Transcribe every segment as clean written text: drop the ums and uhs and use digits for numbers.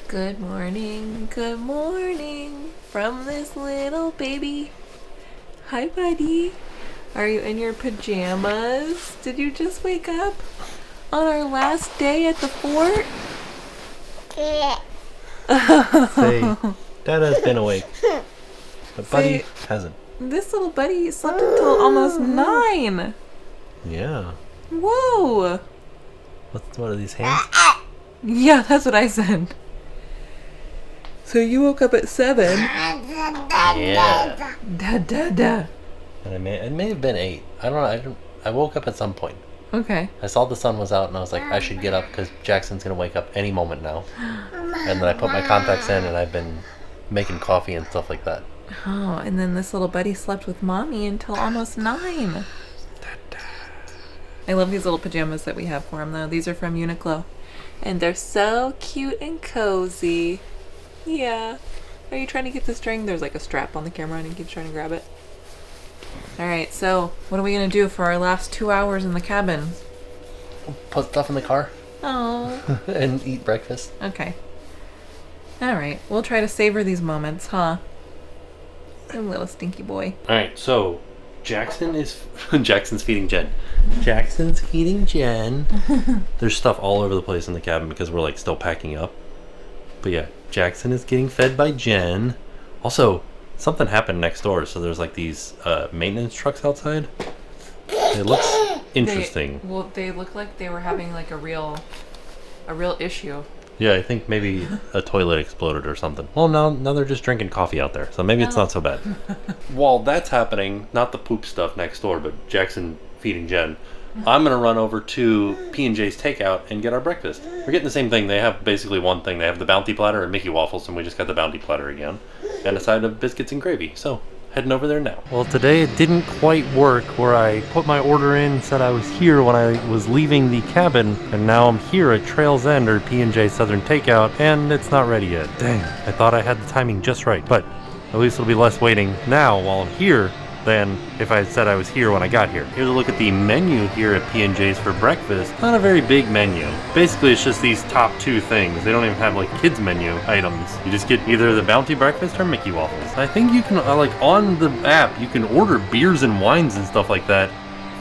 Good morning from this little baby. Hi, buddy. Are you in your pajamas? Did you just wake up on our last day at the fort? Say, Dada's been awake, but Buddy hasn't. This little buddy slept until almost 9. Yeah. Whoa. What are these hands? Yeah, that's what I said. So you woke up at 7. Yeah. Da. And it may have been 8. I don't know. I woke up at some point. Okay. I saw the sun was out and I was like, I should get up because Jackson's going to wake up any moment now. And then I put my contacts in and I've been making coffee and stuff like that. Oh, and then this little buddy slept with mommy until almost 9. I love these little pajamas that we have for him, though. These are from Uniqlo. And they're so cute and cozy. Yeah. Are you trying to get the string? There's like a strap on the camera and he keeps trying to grab it. Alright, so what are we going to do for our last 2 hours in the cabin? Put stuff in the car. Oh. And eat breakfast. Okay. Alright, we'll try to savor these moments, huh? A little stinky boy. Alright, so Jackson's feeding Jen. Jackson's feeding Jen. There's stuff all over the place in the cabin because we're like still packing up. But yeah, Jackson is getting fed by Jen. Also, something happened next door, so there's like these maintenance trucks outside. It looks interesting. They look like they were having like a real issue. Yeah, I think maybe a toilet exploded or something. Well, now they're just drinking coffee out there, so maybe it's not so bad. While that's happening, not the poop stuff next door, but Jackson feeding Jen, I'm going to run over to P&J's Takeout and get our breakfast. We're getting the same thing. They have basically one thing. They have the Bounty Platter and Mickey Waffles, and we just got the Bounty Platter again. And a side of biscuits and gravy. So, heading over there now. Well, today it didn't quite work where I put my order in, said I was here when I was leaving the cabin, and now I'm here at Trail's End or P&J Southern Takeout, and it's not ready yet. Dang, I thought I had the timing just right, but at least it'll be less waiting now while I'm here than if I had said I was here when I got here. Here's a look at the menu here at P&J's for breakfast. Not a very big menu. Basically, it's just these top 2 things. They don't even have like kids menu items. You just get either the Bounty Breakfast or Mickey Waffles. I think you can, like on the app, you can order beers and wines and stuff like that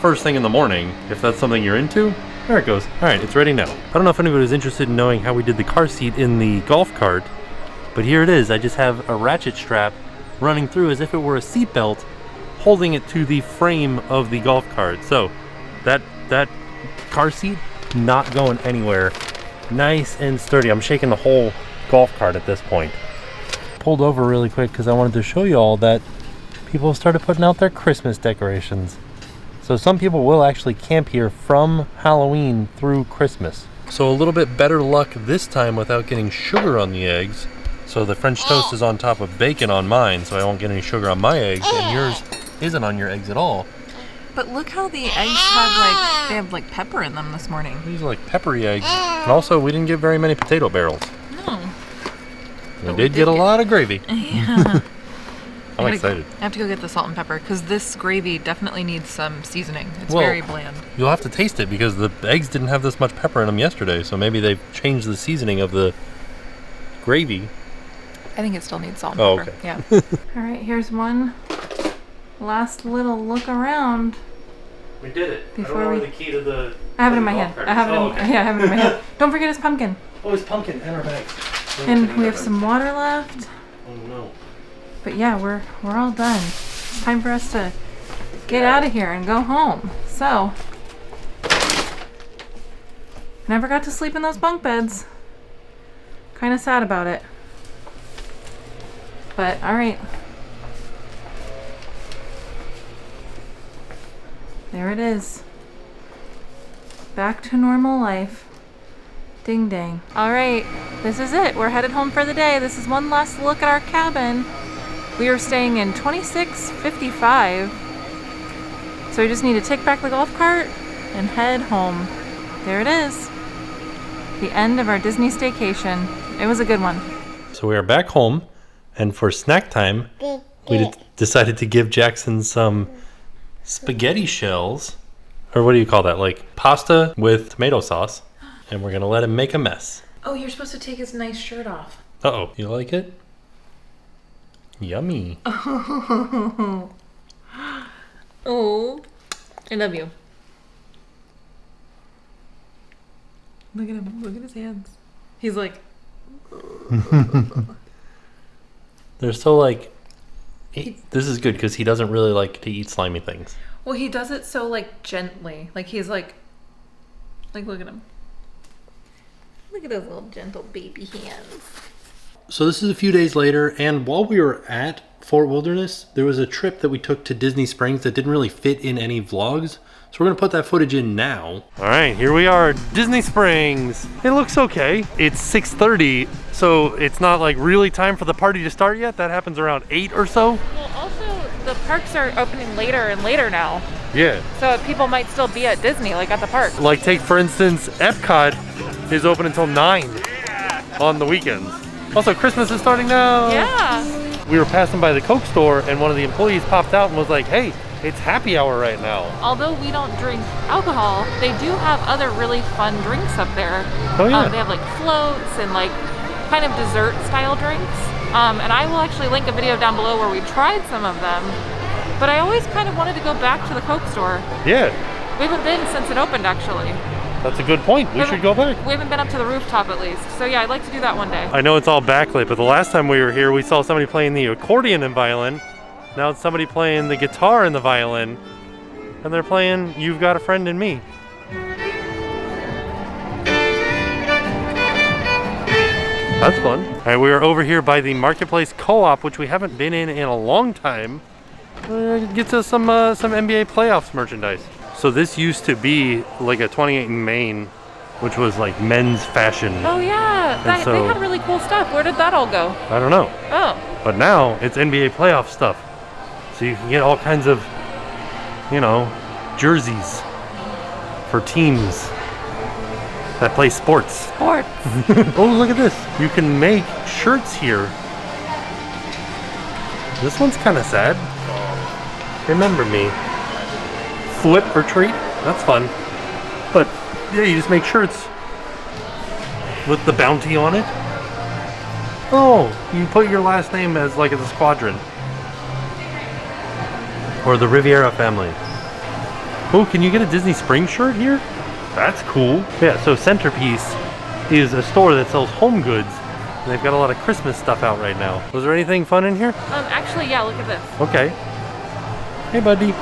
first thing in the morning, if that's something you're into. There it goes. All right, it's ready now. I don't know if anybody was interested in knowing how we did the car seat in the golf cart, but here it is. I just have a ratchet strap running through as if it were a seat belt, holding it to the frame of the golf cart. So that car seat not going anywhere. Nice and sturdy. I'm shaking the whole golf cart at this point. Pulled over really quick because I wanted to show you all that people have started putting out their Christmas decorations. So some people will actually camp here from Halloween through Christmas. So a little bit better luck this time without getting sugar on the eggs. So the French toast is on top of bacon on mine, so I won't get any sugar on my eggs, and yours isn't on your eggs at all. But look how the eggs they have like pepper in them this morning. These are like peppery eggs. And also, we didn't get very many potato barrels. No. We did get a lot of gravy. Yeah. I'm excited. I have to go get the salt and pepper because this gravy definitely needs some seasoning. It's very bland. You'll have to taste it because the eggs didn't have this much pepper in them yesterday, so maybe they've changed the seasoning of the gravy. I think it still needs salt and pepper. Okay. Yeah. All right, here's one last little look around. We did it. I don't know where the key to the... I have it in my head. I have it in my head. Don't forget his pumpkin. Oh, it's pumpkin in our bag. And we have some water left. Oh no. But yeah, we're all done. It's time for us to get out of here and go home. So, never got to sleep in those bunk beds. Kind of sad about it. But all right. There it is. Back to normal life. Ding dang. All right, this is it. We're headed home for the day. This is one last look at our cabin. We are staying in 2655. So we just need to take back the golf cart and head home. There it is. The end of our Disney staycation. It was a good one. So we are back home, and for snack time, we decided to give Jackson some spaghetti shells, or what do you call that? Like pasta with tomato sauce, and we're gonna let him make a mess. Oh, you're supposed to take his nice shirt off. Uh-oh. You like it? Yummy. Oh. Oh. I love you. Look at him. Look at his hands. He's like... They're so like... This is good because he doesn't really like to eat slimy things. Well, he does it so like gently. Like he's like look at him. Look at those little gentle baby hands. So this is a few days later, and while we were at Fort Wilderness, there was a trip that we took to Disney Springs that didn't really fit in any vlogs. So we're gonna put that footage in now. All right, here we are, Disney Springs. It looks okay. It's 6:30, so it's not like really time for the party to start yet. That happens around 8 or so. Well, also the parks are opening later and later now. Yeah. So people might still be at Disney, like at the park. Like take, for instance, Epcot is open until 9 on the weekends. Also, Christmas is starting now. Yeah. We were passing by the Coke store and one of the employees popped out and was like, hey, it's happy hour right now. Although we don't drink alcohol, they do have other really fun drinks up there. Oh yeah. They have like floats and like kind of dessert style drinks. And I will actually link a video down below where we tried some of them. But I always kind of wanted to go back to the Coke store. Yeah. We haven't been since it opened, actually. That's a good point. We should go back. We haven't been up to the rooftop at least. So yeah, I'd like to do that one day. I know it's all backlit, but the last time we were here, we saw somebody playing the accordion and violin. Now it's somebody playing the guitar and the violin. And they're playing You've Got a Friend in Me. That's fun. All right, we are over here by the Marketplace Co-op, which we haven't been in a long time. Gets us some NBA playoffs merchandise. So this used to be like a 28 in Maine, which was like men's fashion. Oh yeah, they had really cool stuff. Where did that all go? I don't know. Oh. But now it's NBA playoff stuff. So you can get all kinds of, you know, jerseys for teams that play sports. Sports. Oh, look at this. You can make shirts here. This one's kind of sad. Remember me. Flip or treat. That's fun. But yeah, you just make shirts with the bounty on it. Oh, you put your last name as like the squadron. Or the Riviera family. Oh, can you get a Disney Springs shirt here? That's cool. Yeah, so Centerpiece is a store that sells home goods. And they've got a lot of Christmas stuff out right now. Was there anything fun in here? Actually, yeah, look at this. Okay. Hey, buddy.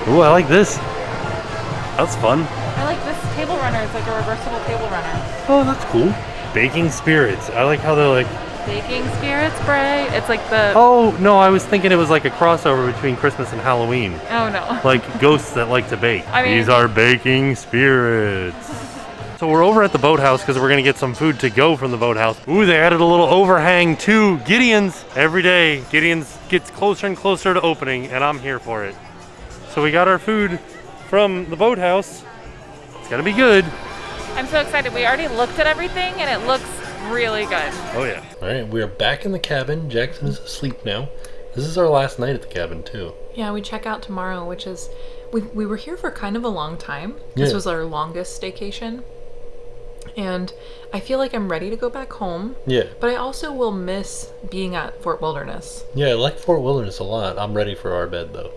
Ooh, I like this. That's fun. I like this table runner. It's like a reversible table runner. Oh, that's cool. Baking Spirits. I like how they're like... Baking Spirits spray. It's like the... Oh, no, I was thinking it was like a crossover between Christmas and Halloween. Oh, no. Like ghosts that like to bake. I mean... These are baking spirits. So we're over at the boathouse because we're going to get some food to go from the boathouse. Ooh, they added a little overhang to Gideon's. Every day, Gideon's gets closer and closer to opening, and I'm here for it. So we got our food from the boathouse. It's got to be good. I'm so excited. We already looked at everything, and it looks really good. Oh, yeah. All right, we are back in the cabin. Jackson is asleep now. This is our last night at the cabin, too. Yeah, we check out tomorrow, which is... We were here for kind of a long time. This was our longest staycation. And I feel like I'm ready to go back home. Yeah. But I also will miss being at Fort Wilderness. Yeah, I like Fort Wilderness a lot. I'm ready for our bed, though.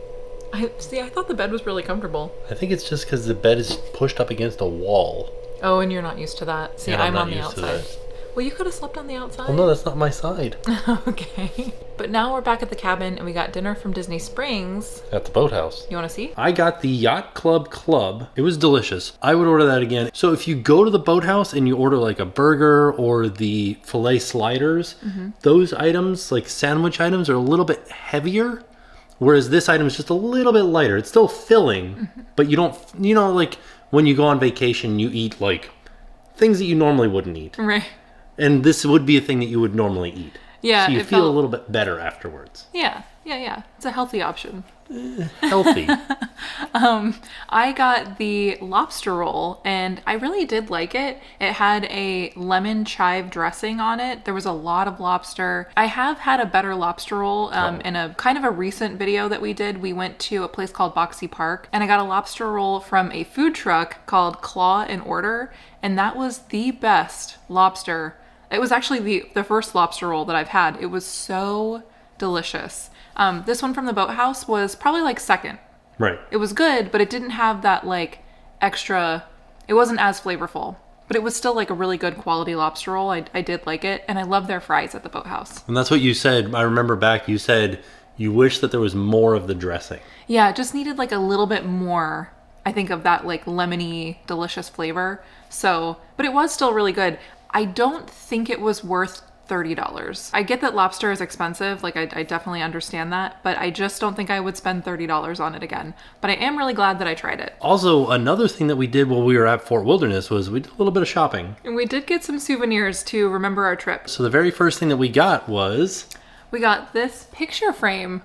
I thought the bed was really comfortable. I think it's just because the bed is pushed up against a wall. Oh, and you're not used to that. See, and I'm on the outside. Well, you could have slept on the outside. Well, no, that's not my side. Okay. But now we're back at the cabin, and we got dinner from Disney Springs. At the boathouse. You want to see? I got the Yacht Club. It was delicious. I would order that again. So if you go to the boathouse and you order like a burger or the filet sliders, those items, like sandwich items, are a little bit heavier. Whereas this item is just a little bit lighter. It's still filling, but you don't, you know, like when you go on vacation, you eat like things that you normally wouldn't eat. Right. And this would be a thing that you would normally eat. Yeah. So you feel a little bit better afterwards. Yeah. It's a healthy option. Healthy. I got the lobster roll, and I really did like it. It had a lemon chive dressing on it. There was a lot of lobster. I have had a better lobster roll in a kind of a recent video that we did. We went to a place called Boxy Park, and I got a lobster roll from a food truck called Claw and Order, and that was the best lobster It was actually the first lobster roll that I've had. It was so delicious. This one from the Boathouse was probably like second. Right. It was good, but it didn't have that like extra, it wasn't as flavorful. But it was still like a really good quality lobster roll. I did like it, and I love their fries at the Boathouse. And that's what you said. I remember back, you said you wish that there was more of the dressing. Yeah, it just needed like a little bit more, I think, of that like lemony, delicious flavor. So, but it was still really good. I don't think it was worth $30. I get that lobster is expensive, like I definitely understand that, but I just don't think I would spend $30 on it again. But I am really glad that I tried it. Also, another thing that we did while we were at Fort Wilderness was we did a little bit of shopping. And we did get some souvenirs to remember our trip. So the very first thing that we got was... We got this picture frame,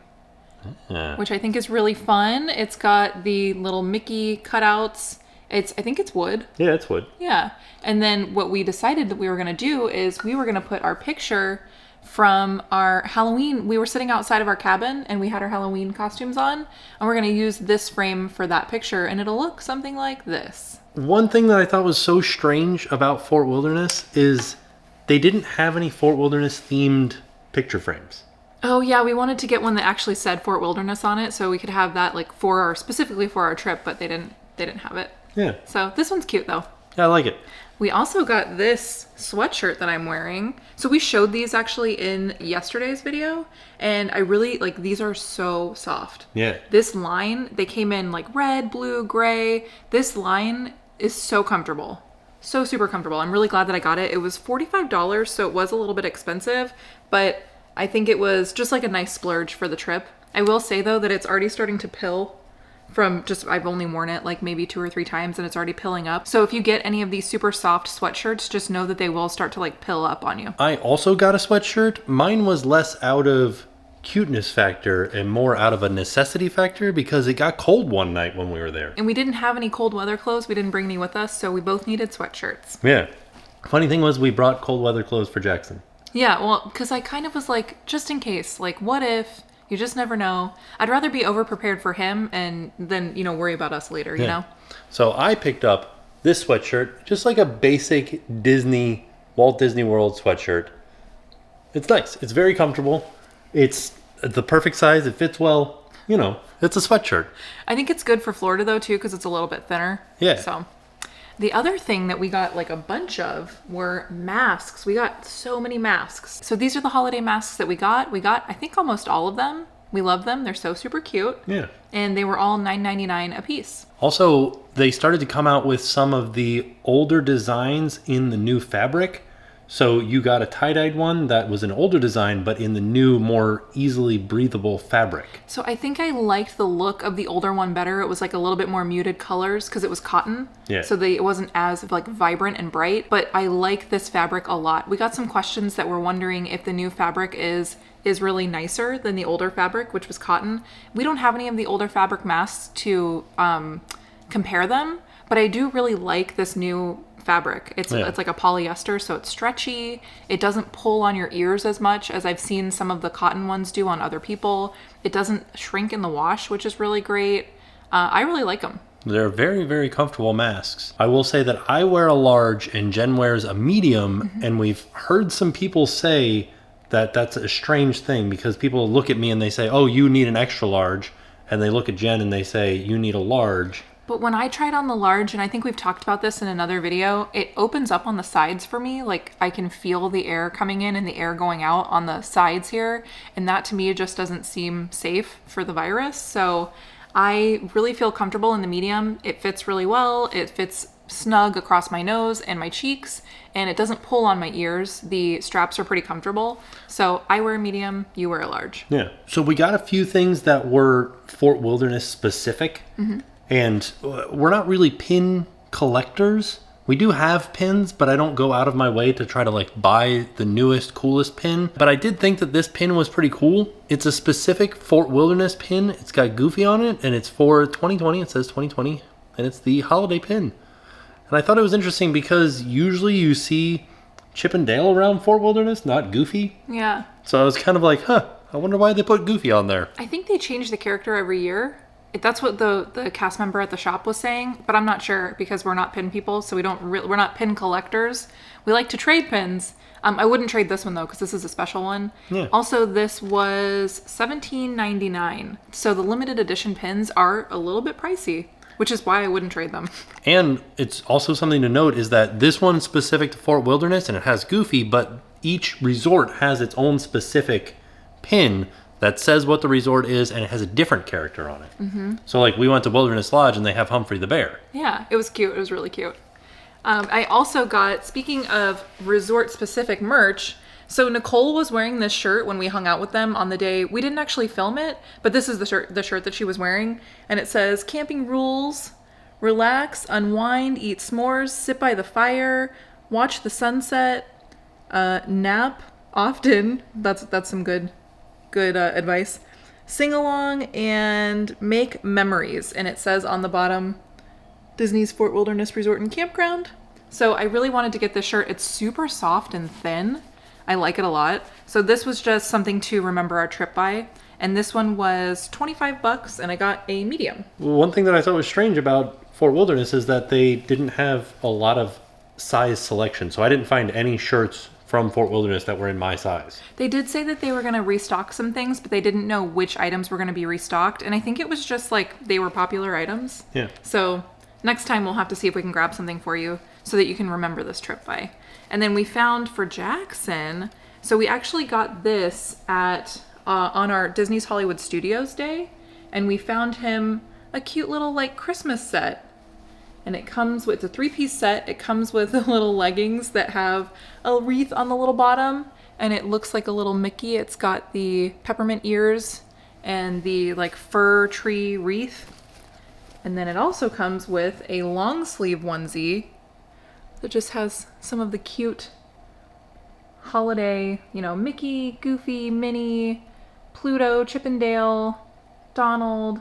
Yeah. which I think is really fun. It's got the little Mickey cutouts. I think it's wood. Yeah, it's wood. Yeah. And then what we decided that we were going to do is we were going to put our picture from our Halloween. We were sitting outside of our cabin and we had our Halloween costumes on. And we're going to use this frame for that picture. And it'll look something like this. One thing that I thought was so strange about Fort Wilderness is they didn't have any Fort Wilderness themed picture frames. Oh yeah, we wanted to get one that actually said Fort Wilderness on it so we could have that like specifically for our trip, but they didn't have it. Yeah. So this one's cute though. Yeah, I like it. We also got this sweatshirt that I'm wearing. So we showed these actually in yesterday's video, and I really like, these are so soft. Yeah. This line, they came in like red, blue, gray. This line is so comfortable. So super comfortable. I'm really glad that I got it. It was $45, so it was a little bit expensive, but I think it was just like a nice splurge for the trip. I will say though that it's already starting to pill from just, I've only worn it like maybe 2 or 3 times and it's already pilling up. So if you get any of these super soft sweatshirts, just know that they will start to like pill up on you. I also got a sweatshirt. Mine was less out of cuteness factor and more out of a necessity factor because it got cold one night when we were there. And we didn't have any cold weather clothes. We didn't bring any with us, so we both needed sweatshirts. Yeah. Funny thing was we brought cold weather clothes for Jackson. Yeah, well, because I kind of was like, just in case, like what if? You just never know. I'd rather be over-prepared for him and then, worry about us later, you know? So I picked up this sweatshirt, just like a basic Walt Disney World sweatshirt. It's nice. It's very comfortable. It's the perfect size. It fits well. It's a sweatshirt. I think it's good for Florida, though, too, because it's a little bit thinner. Yeah. So the other thing that we got like a bunch of were masks. We got so many masks. So these are the holiday masks that we got. We got, I think, almost all of them. We love them. They're so super cute. Yeah. And they were all $9.99 a piece. Also, they started to come out with some of the older designs in the new fabric. So you got a tie-dyed one that was an older design, but in the new, more easily breathable fabric. So I think I liked the look of the older one better. It was like a little bit more muted colors because it was cotton. Yeah. So it wasn't as like vibrant and bright, but I like this fabric a lot. We got some questions that were wondering if the new fabric is really nicer than the older fabric, which was cotton. We don't have any of the older fabric masks to compare them, but I do really like this new fabric. It's like a polyester, so it's stretchy. It doesn't pull on your ears as much as I've seen some of the cotton ones do on other people. It doesn't shrink in the wash, which is really great. I really like them. They're very, very comfortable masks. I will say that I wear a large and Jen wears a medium, and we've heard some people say that that's a strange thing because people look at me and they say, oh, you need an extra large, and they look at Jen and they say, you need a large. But when I tried on the large, and I think we've talked about this in another video, it opens up on the sides for me. Like I can feel the air coming in and the air going out on the sides here. And that to me just doesn't seem safe for the virus. So I really feel comfortable in the medium. It fits really well. It fits snug across my nose and my cheeks, and it doesn't pull on my ears. The straps are pretty comfortable. So I wear a medium, you wear a large. Yeah. So we got a few things that were Fort Wilderness specific. And we're not really pin collectors. We do have pins, but I don't go out of my way to try to like buy the newest, coolest pin. But I did think that this pin was pretty cool. It's a specific Fort Wilderness pin. It's got Goofy on it, and it's for 2020. It says 2020, and it's the holiday pin. And I thought it was interesting because usually you see Chip and Dale around Fort Wilderness, not Goofy. Yeah. So I was kind of like, I wonder why they put Goofy on there. I think they change the character every year. That's what the cast member at the shop was saying, but I'm not sure because we're not pin people, so we're not pin collectors. We like to trade pins. I wouldn't trade this one though because this is a special one. Yeah. Also, this was $17.99, so the limited edition pins are a little bit pricey, which is why I wouldn't trade them. And it's also something to note is that this one's specific to Fort Wilderness and it has Goofy, but each resort has its own specific pin that says what the resort is, and it has a different character on it. Mm-hmm. So, like, we went to Wilderness Lodge, and they have Humphrey the Bear. Yeah, it was cute. It was really cute. I also got, speaking of resort-specific merch, so Nicole was wearing this shirt when we hung out with them on the day. We didn't actually film it, but this is the shirt that she was wearing, and it says, "Camping rules, relax, unwind, eat s'mores, sit by the fire, watch the sunset, nap often." That's some good advice. Sing along and make memories. And it says on the bottom, Disney's Fort Wilderness Resort and Campground. So I really wanted to get this shirt. It's super soft and thin. I like it a lot. So this was just something to remember our trip by. And this one was $25 and I got a medium. One thing that I thought was strange about Fort Wilderness is that they didn't have a lot of size selection. So I didn't find any shirts from Fort Wilderness that were in my size. They did say that they were going to restock some things, but they didn't know which items were going to be restocked. And I think it was just like they were popular items. Yeah. So next time we'll have to see if we can grab something for you so that you can remember this trip by. And then we found for Jackson, so we actually got this at on our Disney's Hollywood Studios day, and we found him a cute little like Christmas set. And it comes with a 3-piece set. It comes with the little leggings that have a wreath on the little bottom. And it looks like a little Mickey. It's got the peppermint ears and the like fir tree wreath. And then it also comes with a long sleeve onesie that just has some of the cute holiday, Mickey, Goofy, Minnie, Pluto, Chippendale, Donald.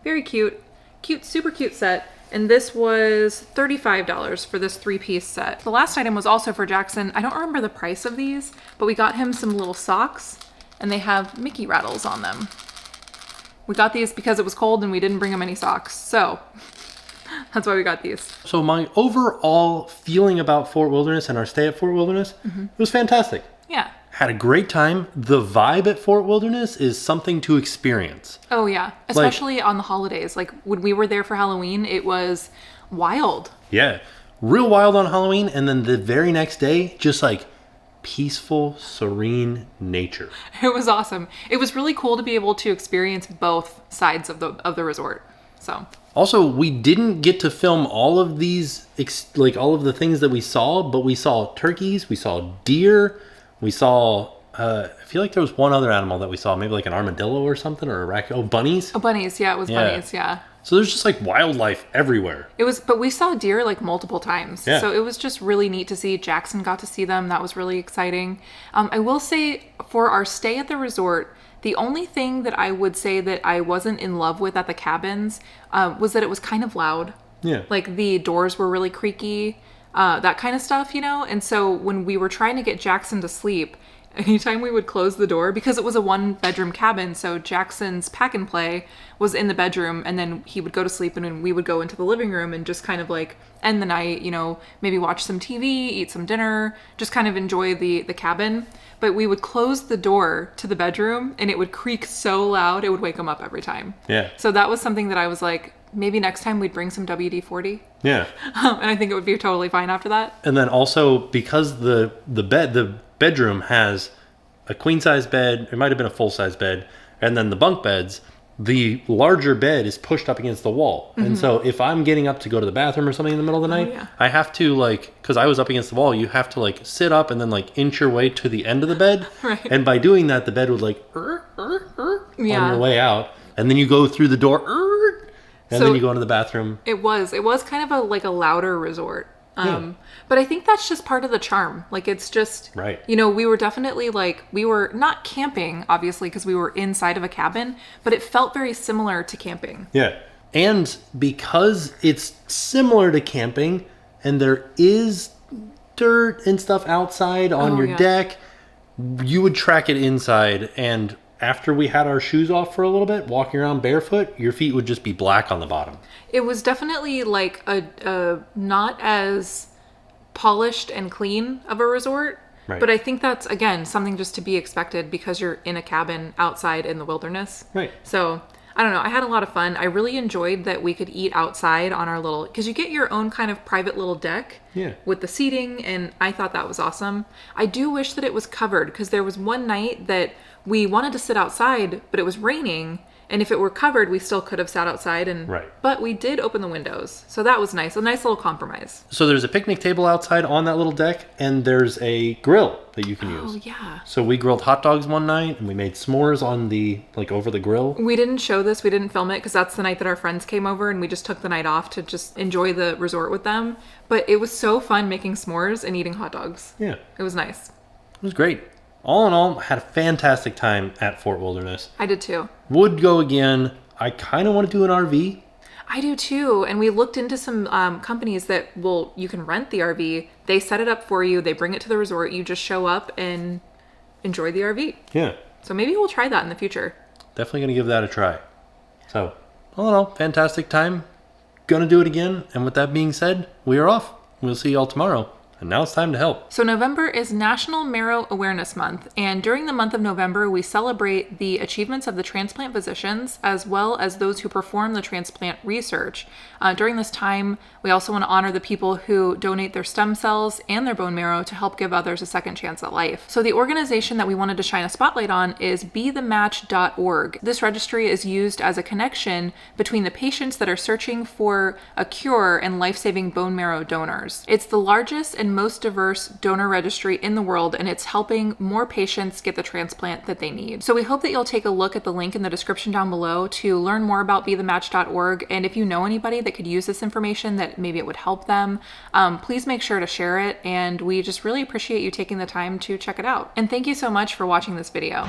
Very cute. Cute, super cute set. And this was $35 for this 3-piece set. The last item was also for Jackson. I don't remember the price of these, but we got him some little socks and they have Mickey rattles on them. We got these because it was cold and we didn't bring him any socks. So that's why we got these. So my overall feeling about Fort Wilderness and our stay at Fort Wilderness, it was fantastic. Yeah. Had a great time. The vibe at Fort Wilderness is something to experience. Oh, yeah. Especially on the holidays. Like, when we were there for Halloween, it was wild. Yeah. Real wild on Halloween. And then the very next day, just like peaceful, serene nature. It was awesome. It was really cool to be able to experience both sides of the resort. So. Also, we didn't get to film all of these, all of the things that we saw, but we saw turkeys, we saw deer. We saw, I feel like there was one other animal that we saw, maybe like an armadillo or something, or a raccoon. Oh, bunnies? Oh, bunnies. Yeah, it was bunnies. Yeah. So there's just like wildlife everywhere. But we saw deer like multiple times. Yeah. So it was just really neat to see. Jackson got to see them. That was really exciting. I will say for our stay at the resort, the only thing that I would say that I wasn't in love with at the cabins was that it was kind of loud. Yeah. Like the doors were really creaky. That kind of stuff, And so when we were trying to get Jackson to sleep, anytime we would close the door, because it was a 1-bedroom cabin, so Jackson's pack and play was in the bedroom, and then he would go to sleep, and then we would go into the living room and just kind of like end the night, maybe watch some TV, eat some dinner, just kind of enjoy the cabin. But we would close the door to the bedroom, and it would creak so loud, it would wake him up every time. Yeah. So that was something that I was like, maybe next time we'd bring some WD-40. Yeah. And I think it would be totally fine after that. And then also because the bedroom has a queen size bed, it might have been a full size bed, and then the bunk beds, the larger bed is pushed up against the wall. Mm-hmm. And so if I'm getting up to go to the bathroom or something in the middle of the night, I have to because I was up against the wall, you have to sit up and then inch your way to the end of the bed. Right. And by doing that, the bed would on your way out. And then you go through the door, and then you go into the bathroom. It was kind of a louder resort. But I think that's just part of the charm. It's just, right. We were definitely we were not camping, obviously, because we were inside of a cabin, but it felt very similar to camping. Yeah. And because it's similar to camping and there is dirt and stuff outside on your deck, you would track it inside. And after we had our shoes off for a little bit, walking around barefoot, your feet would just be black on the bottom. It was definitely like a not as polished and clean of a resort. Right. But I think that's, again, something just to be expected because you're in a cabin outside in the wilderness. Right. So, I don't know. I had a lot of fun. I really enjoyed that we could eat outside on our little... Because you get your own kind of private little deck with the seating, and I thought that was awesome. I do wish that it was covered because there was one night that we wanted to sit outside, but it was raining. And if it were covered, we still could have sat outside. But we did open the windows. So that was nice. A nice little compromise. So there's a picnic table outside on that little deck, and there's a grill that you can use. Oh, yeah. So we grilled hot dogs one night, and we made s'mores on the, like, over the grill. We didn't show this. We didn't film it because that's the night that our friends came over, and we just took the night off to just enjoy the resort with them. But it was so fun making s'mores and eating hot dogs. Yeah. It was nice. It was great. All in all, had a fantastic time at Fort Wilderness. I did too. Would go again. I kind of want to do an RV. I do too. And we looked into some companies that you can rent the RV. They set it up for you. They bring it to the resort. You just show up and enjoy the RV. Yeah. So maybe we'll try that in the future. Definitely going to give that a try. So, all in all, fantastic time. Gonna do it again. And with that being said, we are off. We'll see y'all tomorrow. And now it's time to help. So November is National Marrow Awareness Month, and during the month of November, we celebrate the achievements of the transplant physicians as well as those who perform the transplant research. During this time, we also want to honor the people who donate their stem cells and their bone marrow to help give others a second chance at life. So the organization that we wanted to shine a spotlight on is BeTheMatch.org. This registry is used as a connection between the patients that are searching for a cure and life-saving bone marrow donors. It's the largest and most diverse donor registry in the world, and it's helping more patients get the transplant that they need. So we hope that you'll take a look at the link in the description down below to learn more about BeTheMatch.org, and if you know anybody that could use this information that maybe it would help them, please make sure to share it, and we just really appreciate you taking the time to check it out. And thank you so much for watching this video.